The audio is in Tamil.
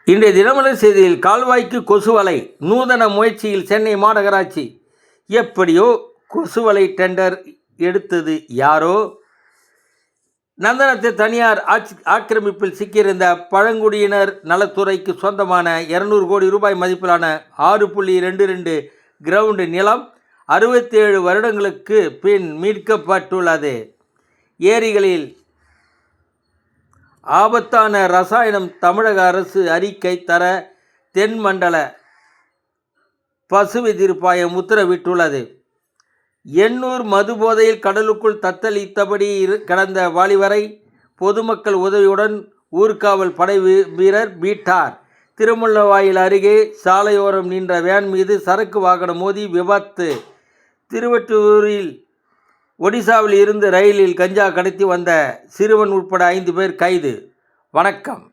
இன்றைய தினமலர் செய்தியில் கால்வாய்க்கு கொசுவலை நூதன முயற்சியில் சென்னை மாநகராட்சி. எப்படியோ கொசுவலை டெண்டர் எடுத்தது யாரோ. நந்தனத்தை தனியார் ஆக்கிரமிப்பில் சிக்கியிருந்த பழங்குடியினர் நலத்துறைக்கு சொந்தமான 200 கோடி ரூபாய் மதிப்பிலான 6.22 கிரவுண்ட் நிலம் 67 வருடங்களுக்கு பின் மீட்கப்பட்டுள்ளது. ஏரிகளில் ஆபத்தான ரசாயனம் தமிழக அரசு அறிக்கை தர தென்மண்டல பசுமை தீர்ப்பாயம் உத்தரவிட்டுள்ளது. எண்ணூர் மது போதையில் கடலுக்குள் தத்தளித்தபடி கடந்த வாலிபரை பொதுமக்கள் உதவியுடன் ஊர்காவல் படை வீரர் மீட்டார். திருமுல்லவாயில் அருகே சாலையோரம் நின்ற வேன் மீது சரக்கு வாகனம் மோதி விபத்து. திருவொற்றியூரில் ஒடிசாவில் இருந்து ரயிலில் கஞ்சா கடத்தி வந்த சிறுவன் உட்பட 5 பேர் கைது. வணக்கம்.